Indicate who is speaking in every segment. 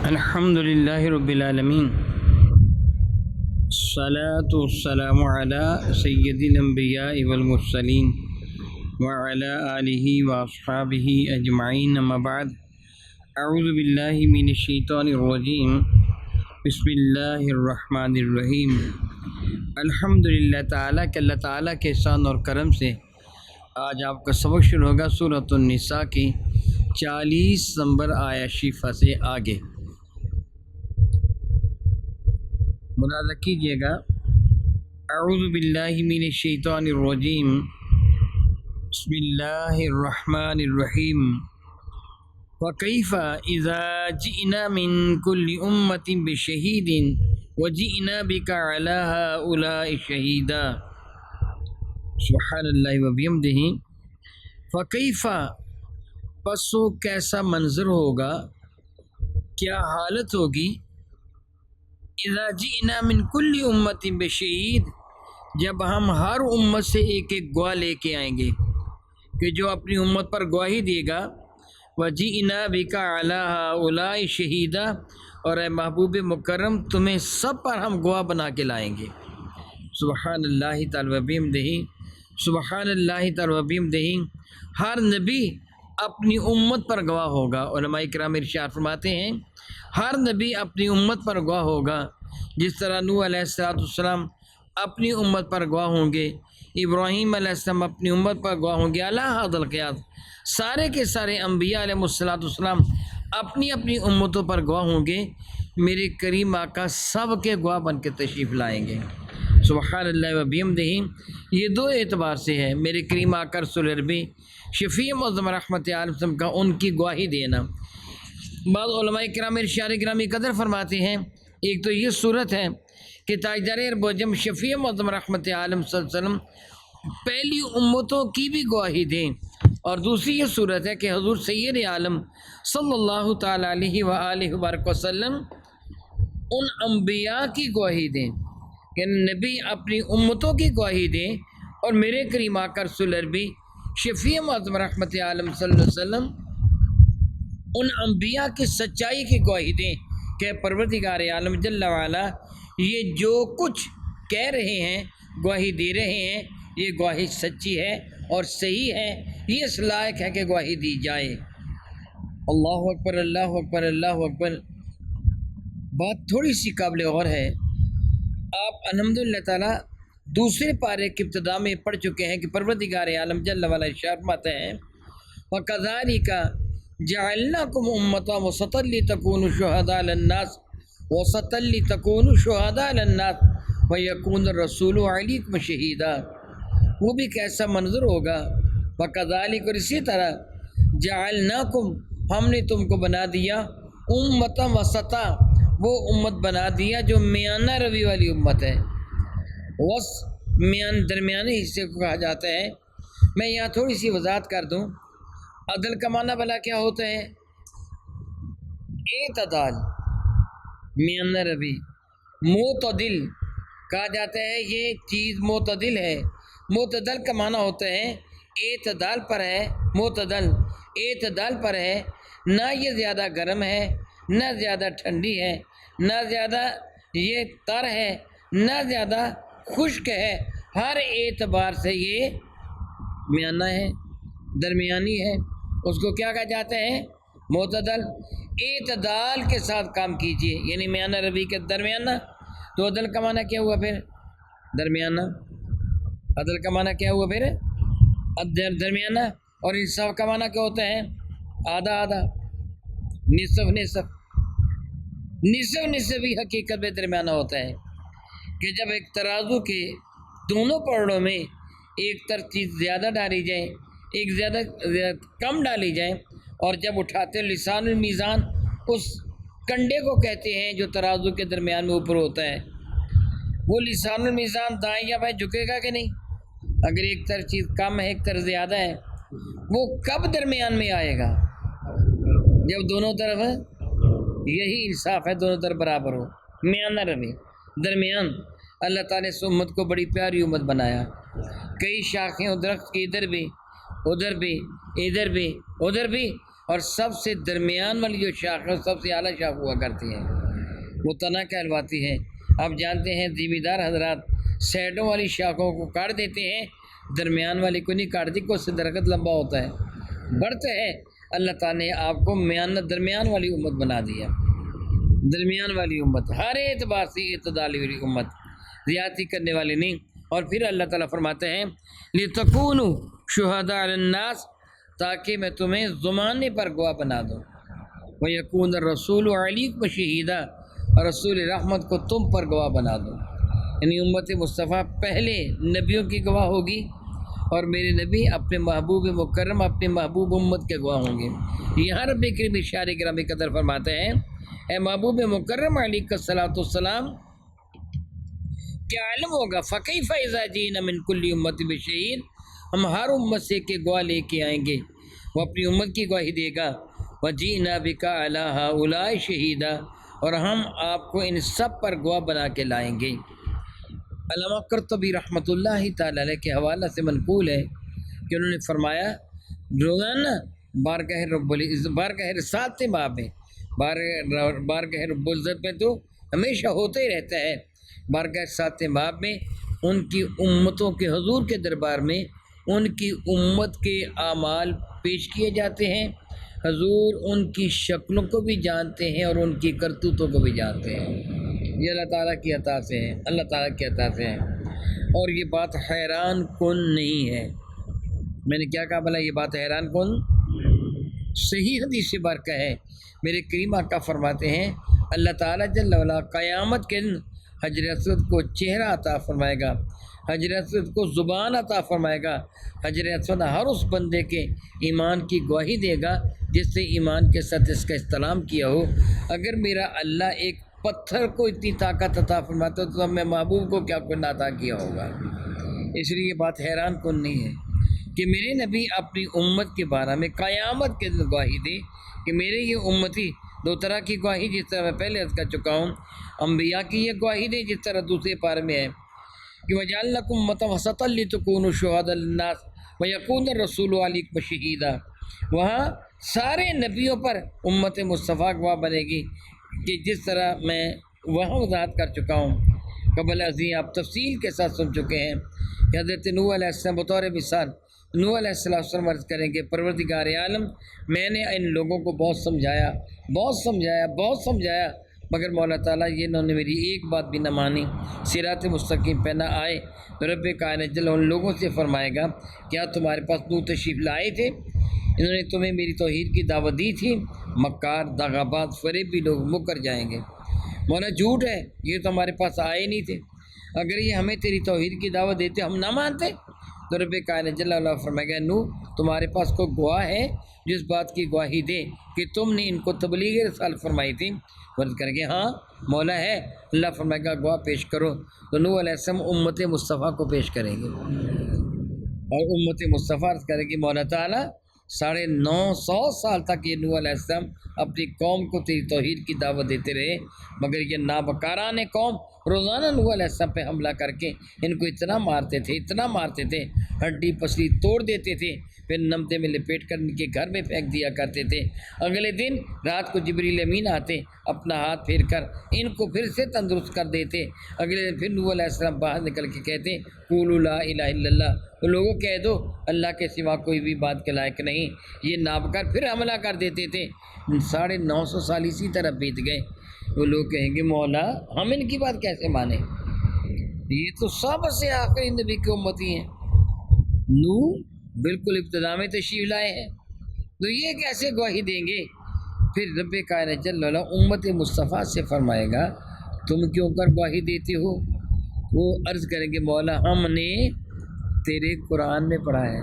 Speaker 1: الحمد للہ رب العالمین، الصلاة والسلام علی سید الانبیاء والمرسلین وعلی آلہ واصحابہ اجمعین، اما بعد، اعوذ باللہ من الشیطان الرجیم، بسم اللہ الرحمن الرحیم۔ الحمد للہ تعالیٰ کہ اللہ تعالیٰ کے احسان اور کرم سے آج آپ کا سبق شروع ہوگا سورۃ النساء کی 40 نمبر آیہ شریفہ سے آگے۔ ملاحظہ کیجیے گا، اعوذ باللہ من الشیطان الرجیم، بسم اللہ الرحمن الرحیم۔ وَكَيْفَ إِذَا جِئْنَا مِن كُلِّ أُمَّةٍ بِشَهِيدٍ وَجِئْنَا بِكَ عَلَىٰ هَٰؤُلَاءِ شَهِيدًا۔ سبحان اللہ وبحمدہ۔ فَكَيْفَ پس وہ کیسا منظر ہوگا، کیا حالت ہوگی، اذا جئنا من کل امت بشہید، جب ہم ہر امت سے ایک ایک گواہ لے کے آئیں گے، کہ جو اپنی امت پر گواہی دے گا۔ وجئنا بک علی ہؤلاء شہیدا، اور اے محبوب مکرم تمہیں سب پر ہم گواہ بنا کے لائیں گے۔ سبحان اللہ تعالی وبحمدہ، سبحان اللہ تعالی وبحمدہ۔ ہر نبی اپنی امت پر گواہ ہوگا۔ علماء کرام ارشاد فرماتے ہیں ہر نبی اپنی امت پر گواہ ہوگا، جس طرح نوح علیہ السلام اپنی امت پر گواہ ہوں گے، ابراہیم علیہ السلام اپنی امت پر گواہ ہوں گے، علی ھذا القیاس سارے کے سارے انبیاء علیہ السلام اپنی اپنی امتوں پر گواہ ہوں گے۔ میرے کریم آقا سب کے گواہ بن کے تشریف لائیں گے۔ سبحان اللہ وبحمدہ۔ یہ دو اعتبار سے ہے، میرے کریم آقا رسول عربی شفیع معظم رحمت عالم کا ان کی گواہی دینا۔ بعض علماء کرام ارشاد گرامی قدر فرماتے ہیں، ایک تو یہ صورت ہے کہ تاجدار عرب و عجم شفیع معظم رحمت عالم صلی اللہ علیہ وسلم پہلی امتوں کی بھی گواہی دیں، اور دوسری یہ صورت ہے کہ حضور سید عالم صلی اللہ تعالیٰ علیہ وآلہ وبارک وسلم ان انبیاء کی گواہی دیں، کہ نبی اپنی امتوں کی گواہی دیں، اور میرے کریم آقا رسول عربی شفیع معظم رحمت عالم صلی اللہ علیہ وسلم ان انبیاء کی سچائی کی گواہی دیں کہ پروردگار عالم جل وعلا یہ جو کچھ کہہ رہے ہیں، گواہی دے رہے ہیں، یہ گواہی سچی ہے اور صحیح ہے، یہ اس لائق ہے کہ گواہی دی جائے۔ اللہ اکبر، اللہ اکبر، اللہ اکبر۔ بات تھوڑی سی قابل غور ہے، آپ الحمدللہ تعالیٰ دوسرے پارے کی ابتدا میں پڑھ چکے ہیں کہ پروردگار عالم جل وعلا ارشاد فرماتے ہیں وَكَذَلِكَ جَعَلْنَاكُمْ أُمَّةً وَسَطًا لِتَكُونُوا شُهَدَاءَ عَلَى النَّاسِ وَسَطًا لِتَكُونُوا شُهَدَاءَ عَلَى النَّاسِ وَيَكُونَ الرَّسُولُ عَلَيْكُمْ شَهِيدًا۔ وہ بھی کیسا منظر ہوگا، وَكَذَلِكَ، اور اسی طرح جَعَلْنَاكُمْ ہم نے تم کو بنا دیا، أُمَّةً وَسَطًا وہ امت بنا دیا جو میانہ روی والی امت ہے۔ درمیانے حصے کو کہا جاتا ہے۔ میں یہاں تھوڑی سی وضاحت کر دوں، عدل کا معنی بھلا کیا ہوتا ہے؟ اعتدال، میانہ روی۔ معتدل کہا جاتا ہے یہ چیز معتدل ہے۔ معتدل کا معنی ہوتا ہے اعتدال پر ہے، معتدل اعتدال پر ہے، نہ یہ زیادہ گرم ہے نہ زیادہ ٹھنڈی ہے، نہ زیادہ یہ تر ہے نہ زیادہ خشک ہے، ہر اعتبار سے یہ میانہ ہے، درمیانی ہے، اس کو کیا کہا جاتا ہے؟ معتدل۔ اعتدال کے ساتھ کام کیجیے، یعنی میانہ روی کے درمیانہ۔ تو عدل کا معنی کیا ہوا پھر؟ درمیانہ۔ عدل کا معنی کیا ہوا پھر؟ درمیانہ۔ اور انصاف کا معنی کیا ہوتا ہے؟ آدھا آدھا، نصف نصف۔ نصف نصف بھی حقیقت میں درمیانہ ہوتا ہے، کہ جب ایک ترازو کے دونوں پڑوں میں ایک چیز زیادہ ڈالی جائے، ایک زیادہ کم ڈالی جائے، اور جب اٹھاتے لسان المیزان اس کنڈے کو کہتے ہیں جو ترازو کے درمیان میں اوپر ہوتا ہے، وہ لسان المیزان دائیں یا بائیں جھکے گا کہ نہیں؟ اگر ایک طرف چیز کم ہے ایک طرف زیادہ ہے، وہ کب درمیان میں آئے گا؟ جب دونوں طرف ہے، یہی انصاف ہے، دونوں طرف برابر ہو، میانہ روی، درمیان۔ اللہ تعالیٰ نے اس امت کو بڑی پیاری امت بنایا، کئی شاخیں درخت کی ادھر بھی ادھر بھی ادھر بھی ادھر بھی، اور سب سے درمیان والی جو شاخ ہے سب سے اعلیٰ شاخ ہوا کرتی ہے، وہ تنا کہلواتی ہے۔ آپ جانتے ہیں زمیندار حضرات سائڈوں والی شاخوں کو کاٹ دیتے ہیں، درمیان والی کو نہیں کاٹتی، کو اس سے درخت لمبا ہوتا ہے، بڑھتا ہے۔ اللہ تعالیٰ نے آپ کو درمیان والی امت بنا دیا، درمیان والی امت، ہر اعتبار سے اعتدالی والی امت، زیادتی کرنے والی نہیں۔ اور پھر اللہ تعالیٰ فرماتے ہیں لِتَكُونُوا شُهَدَاءَ عَلَى النَّاسِ، تاکہ میں تمہیں زمانے پر گواہ بنا دوں، وَيَكُونَ الرَّسُولُ عَلَيْكُمْ شَهِيدًا، اور رسول رحمت کو تم پر گواہ بنا دوں۔ یعنی امت مصطفیٰ پہلے نبیوں کی گواہ ہوگی، اور میرے نبی اپنے محبوب مکرم اپنے محبوب امت کے گواہ ہوں گے۔ یہاں رب کریم ارشاد گرامی قدر فرماتے ہیں اے محبوب مکرم علیہ الصلوۃ والسلام، کیا علم ہوگا فَكَيْفَ إِذَا جِئْنَا مِنْ كُلِّ أُمَّةٍ بِشَهِيدٍ، ہم ہر امت سے کہ گواہ لے کے آئیں گے، وہ اپنی امت کی گواہی دے گا، وَجِئْنَا بِكَ عَلَىٰ هَٰؤُلَاءِ شَهِيدًا، اور ہم آپ کو ان سب پر گواہ بنا کے لائیں گے۔ علامہ قرطبی رحمۃ اللہ تعالی علیہ کے حوالہ سے منقول ہے کہ انہوں نے فرمایا روزانہ بارگاہ رسالت باب میں، بارگاہ رب العزت میں تو ہمیشہ ہوتا ہی رہتا ہے، بارگاہ رسالت باب میں ان کی امتوں کے حضور کے دربار میں ان کی امت کے اعمال پیش کیے جاتے ہیں، حضور ان کی شکلوں کو بھی جانتے ہیں اور ان کی کرتوتوں کو بھی جانتے ہیں۔ یہ اللہ تعالیٰ کی عطا سے ہیں، اللہ تعالیٰ کی عطا سے ہیں۔ اور یہ بات حیران کن نہیں ہے، میں نے کیا کہا بھلا، یہ بات حیران کن صحیح حدیث سے برکہ ہے۔ میرے کریم آقا فرماتے ہیں اللہ تعالیٰ جل وعلا قیامت کے دن حجر اسود کو چہرہ عطا فرمائے گا، حجر اسود کو زبان عطا فرمائے گا، حجر اسود ہر اس بندے کے ایمان کی گواہی دے گا جس نے ایمان کے ساتھ اس کا استعلام کیا ہو۔ اگر میرا اللہ ایک پتھر کو اتنی طاقت عطا فرماتا تو میں محبوب کو کیا کوئی عطا کیا ہوگا۔ اس لیے یہ بات حیران کن نہیں ہے کہ میرے نبی اپنی امت کے بارے میں قیامت کے دن گواہی دے کہ میرے یہ امتی دو طرح کی گواہی، جس طرح میں پہلے عرض کر چکا ہوں، انبیاء کی یہ گواہی دے جس طرح دوسرے پارے میں ہے کہ وَجَعَلْنَاكُمْ أُمَّةً وَسَطًا لِتَكُونُوا شُهَدَاءَ عَلَى النَّاسِ وَيَكُونَ الرَّسُولُ عَلَيْكُمْ شَهِيدًا، وہاں سارے نبیوں پر امت مصطفیٰ گواہ بنے گی کہ جس طرح میں وہاں وضاحت کر چکا ہوں قبل ازیں، آپ تفصیل کے ساتھ سن چکے ہیں کہ حضرت نوح علیہ السلام بطور مثال نوح علیہ السلام عرض کریں گے پروردگار عالم میں نے ان لوگوں کو بہت سمجھایا مگر مولا تعالیٰ یہ انہوں نے میری ایک بات بھی نہ مانی، صراط مستقیم پہ نہ آئے، تو رب کائنات جل ان لوگوں سے فرمائے گا کیا تمہارے پاس نوح تشریف لائے تھے، انہوں نے تمہیں میری توحید کی دعوت دی تھی، مکار دغاباز فریبی لوگ مکر جائیں گے، مولا جھوٹ ہے یہ تو ہمارے پاس آئے نہیں تھے، اگر یہ ہمیں تیری توحید کی دعوت دیتے ہم نہ مانتے، تو رب کائنات جل اللہ فرمائے گا نوح تمہارے پاس کوئی گواہ ہے جس بات کی گواہی دے کہ تم نے ان کو تبلیغ رسالت فرمائی تھی، ورد کر کے ہاں مولا ہے، اللہ فرمائے گا گواہ پیش کرو، تو نوح علیہ السلام امت مصطفیٰ کو پیش کریں گے، اور امت مصطفیٰ کرے گی مولا تعالیٰ 950 سال تک یہ نوح علیہ السلام اپنی قوم کو تیری توحید کی دعوت دیتے رہے، مگر یہ نابکاران قوم روزانہ نوح علیہ السلام پہ حملہ کر کے ان کو اتنا مارتے تھے ہڈی پسلی توڑ دیتے تھے، پھر نمدے میں لپیٹ کر ان کے گھر میں پھینک دیا کرتے تھے، اگلے دن رات کو جبریل امین آتے اپنا ہاتھ پھیر کر ان کو پھر سے تندرست کر دیتے، اگلے دن پھر نوح علیہ السلام باہر نکل کے کہتے قولوا لا الہ الا اللہ، تو لوگوں کہہ دو اللہ کے سوا کوئی بھی بات کے لائق نہیں، یہ نابکار پھر حملہ کر دیتے تھے، 950 سال اسی طرح بیت گئے، وہ لوگ کہیں گے مولا ہم ان کی بات کیسے مانیں، یہ تو سب سے آخری نبی کی امتی ہیں، نوح بالکل ابتدا میں تشریف لائے ہیں، تو یہ کیسے گواہی دیں گے؟ پھر رب کائنات جل وعلا امت مصطفیٰ سے فرمائے گا تم کیوں کر گواہی دیتے ہو؟ وہ عرض کریں گے مولا ہم نے تیرے قرآن میں پڑھا ہے،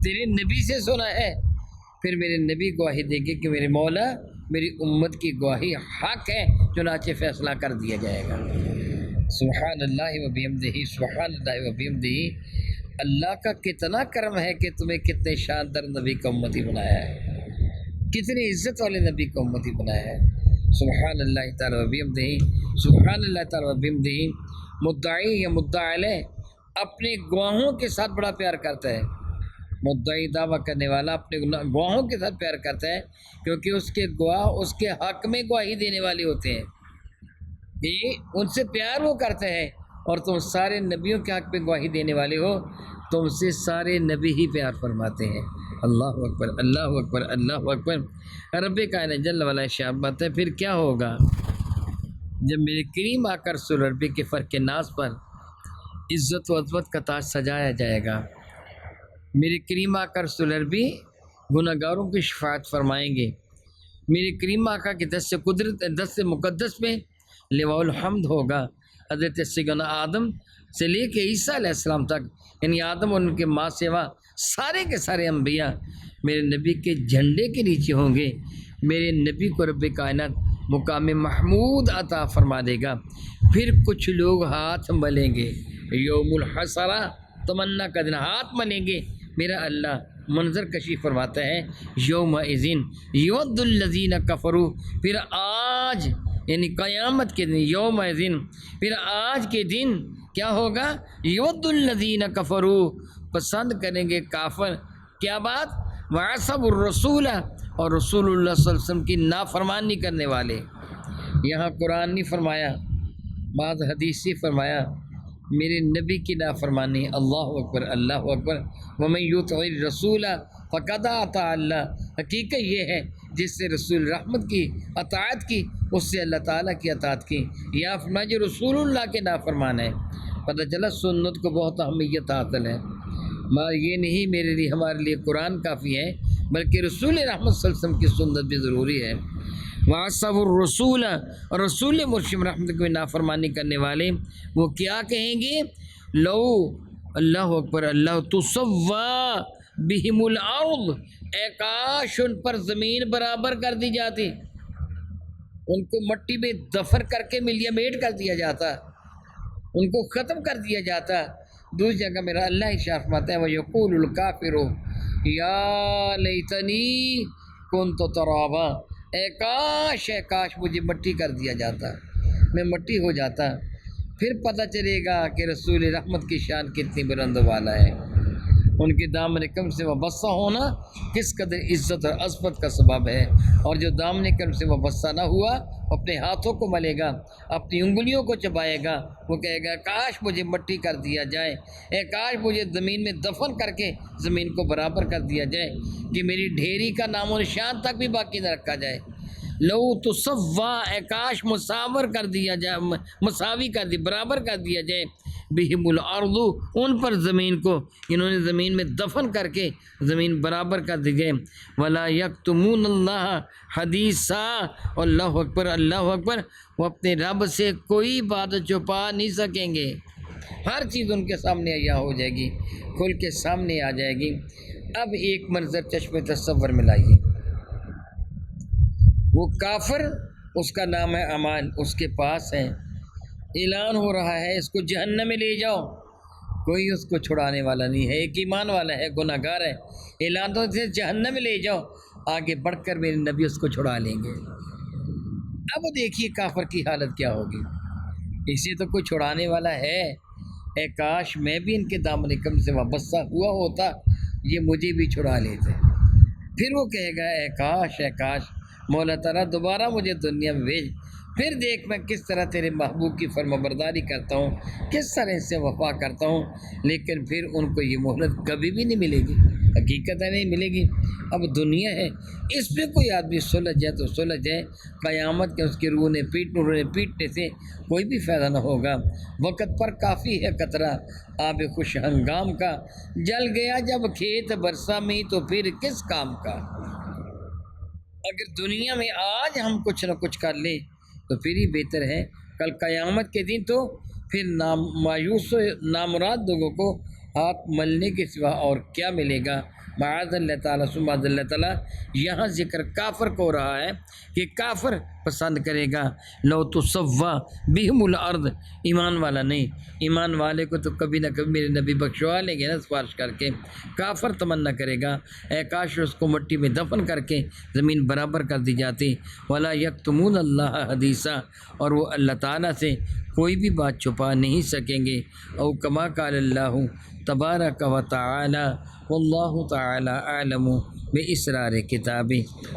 Speaker 1: تیرے نبی سے سنا ہے، پھر میرے نبی گواہی دیں گے کہ میرے مولا میری امت کی گواہی حق ہے، چنانچہ فیصلہ کر دیا جائے گا۔ سبحان اللہ و بحمدہ، سبحان اللہ و بحمدہ، اللہ کا کتنا کرم ہے کہ تمہیں کتنے شاندار نبی کا امتی بنایا ہے، کتنی عزت والے نبی کا امتی بنایا ہے، سبحان اللہ تعالیٰ و بحمدہ، سبحان اللہ تعالیٰ و بحمدہ۔ مدعی یا مدعا علیہ اپنے گواہوں کے ساتھ بڑا پیار کرتا ہے، مدعی دعویٰ کرنے والا اپنے گواہوں کے ساتھ پیار کرتا ہے، کیونکہ اس کے گواہ اس کے حق میں گواہی دینے والے ہوتے ہیں، یہ ان سے پیار وہ کرتا ہے۔ اور تم سارے نبیوں کے حق پہ گواہی دینے والے ہو، تم سے سارے نبی ہی پیار فرماتے ہیں۔ اللہ اکبر، اللہ اکبر، اللہ اکبر۔ رب کائنات جل وعلا ارشاد بات ہے، پھر کیا ہوگا جب میرے کریم آ کر رسول ربی کے فرق ناز پر عزت و عظمت کا تاج سجایا جائے گا۔ میرے کریم آقا رسول عربی گناہ گاروں کی شفاعت فرمائیں گے۔ میرے کریم آقا کے دست قدرت، دست مقدس میں لواء الحمد ہوگا۔ حضرت سیدنا آدم سے لے کے عیسیٰ علیہ السلام تک، یعنی آدم اور ان کے ماں سوا سارے کے سارے انبیاء میرے نبی کے جھنڈے کے نیچے ہوں گے۔ میرے نبی کو رب کائنات مقام محمود عطا فرما دے گا۔ پھر کچھ لوگ ہاتھ ملیں گے، یوم الحسرہ، تمنا کا دن، ہاتھ ملیں گے۔ میرا اللہ منظر کشی فرماتا ہے، یوم اذن یود الذین کفروا، پھر آج یعنی قیامت کے دن، یوم اذن، پھر آج کے دن کیا ہوگا؟ یود الذین کفروا، پسند کریں گے کافر، کیا بات؟ وعصب الرسول، اور رسول اللہ صلی اللہ علیہ وسلم کی نافرمانی کرنے والے۔ یہاں قرآن نہیں فرمایا، بعض حدیث سے فرمایا میرے نبی کی نافرمانی۔ اللہ اکبر، اللہ اکبر۔ ومن یطع الرسول فقد اطاع اللہ، حقیقت یہ ہے جس سے رسول رحمت کی اطاعت کی، اس سے اللہ تعالیٰ کی اطاعت کی۔ یا فرمایا جو رسول اللہ کے نافرمان ہے۔ پتہ چلا سنت کو بہت اہمیت حاصل ہے، مگر یہ نہیں میرے لیے ہمارے لیے قرآن کافی ہے، بلکہ رسول رحمت صلی اللہ علیہ وسلم کی سنت بھی ضروری ہے۔ وعصب الرسول، اور رسول مرشد رحمت کی نافرمانی کرنے والے وہ کیا کہیں گے؟ لو، اللہ اکبر، اللہ تسوا بہم الارض، اے کاش ان پر زمین برابر کر دی جاتی، ان کو مٹی میں دفن کر کے ملیا میٹ کر دیا جاتا، ان کو ختم کر دیا جاتا۔ دوسری جگہ میرا اللہ ارشاد فرماتا ہے، وَيَقُولُ الْكَافِرُ يَا لَيْتَنِي كُنْتُ تُرَابًا، اے کاش مجھے مٹی کر دیا جاتا، میں مٹی ہو جاتا۔ پھر پتہ چلے گا کہ رسول رحمت کی شان کتنی بلند والا ہے، ان کے دامن کم سے وابستہ ہونا کس قدر عزت اور عظمت کا سبب ہے۔ اور جو دامن کم سے وابستہ نہ ہوا، اپنے ہاتھوں کو ملے گا، اپنی انگلیوں کو چبائے گا، وہ کہے گا کاش مجھے مٹی کر دیا جائے، اے کاش مجھے زمین میں دفن کر کے زمین کو برابر کر دیا جائے، کہ میری ڈھیری کا نام و نشان تک بھی باقی نہ رکھا جائے۔ لو تصوا، اے کاش مساور کر دیا جائے، مساوی کر دی، برابر کر دیا جائے، بہم الارض، ان پر زمین کو، انہوں نے زمین میں دفن کر کے زمین برابر کر دی گئے۔ ولا یکتمون اللہ حدیثا، اللہ اکبر، اللہ اکبر، وہ اپنے رب سے کوئی بات چھپا نہیں سکیں گے، ہر چیز ان کے سامنے عیاں ہو جائے گی، کھل کے سامنے آ جائے گی۔ اب ایک منظر چشم تصور میں لائیے، وہ کافر، اس کا نام ہے امان، اس کے پاس ہے، اعلان ہو رہا ہے اس کو جہنم میں لے جاؤ، کوئی اس کو چھڑانے والا نہیں ہے، ایک ایمان والا ہے، گناہ گار ہے، اعلان تو سے جہنم میں لے جاؤ، آگے بڑھ کر میرے نبی اس کو چھڑا لیں گے۔ اب دیکھیے کافر کی حالت کیا ہوگی، اسے تو کوئی چھڑانے والا ہے، اے کاش میں بھی ان کے دامن کم سے وابستہ ہوا ہوتا، یہ مجھے بھی چھڑا لیتے۔ پھر وہ کہے گا اے کاش مولا تعالیٰ دوبارہ مجھے دنیا میں بھیج، پھر دیکھ میں کس طرح تیرے محبوب کی فرما برداری کرتا ہوں، کس طرح اس سے وفا کرتا ہوں۔ لیکن پھر ان کو یہ مہلت کبھی بھی نہیں ملے گی، حقیقت ہے نہیں ملے گی۔ اب دنیا ہے، اس پہ کوئی آدمی سلجھ جائے تو سلجھ جائے، قیامت کے اس کی روح نے پیٹنے سے کوئی بھی فائدہ نہ ہوگا۔ وقت پر کافی ہے قطرہ آب خوش ہنگام کا، جل گیا جب کھیت برسا میں تو پھر کس کام کا۔ اگر دنیا میں آج ہم کچھ نہ کچھ کر لیں تو پھر ہی بہتر ہے، کل قیامت کے دن تو پھر مایوس و نامراد لوگوں کو ہاتھ ملنے کے سوا اور کیا ملے گا۔ معاذ اللہ تعالیٰ سبحان اللہ تعالیٰ، یہاں ذکر کافر کو ہو رہا ہے کہ کافر پسند کرے گا لو تسوا بہم الارض، ایمان والا نہیں، ایمان والے کو تو کبھی نہ کبھی میرے نبی بخشوا لیں گے نا سفارش کر کے۔ کافر تمنا کرے گا اے کاش اس کو مٹی میں دفن کر کے زمین برابر کر دی جاتی۔ ولا یکتمون اللہ حدیثا، اور وہ اللہ تعالیٰ سے کوئی بھی بات چھپا نہیں سکیں گے۔ او کما قال اللہ تبارک و تعالی واللہ تعالی اعلم باسرار کتابہ۔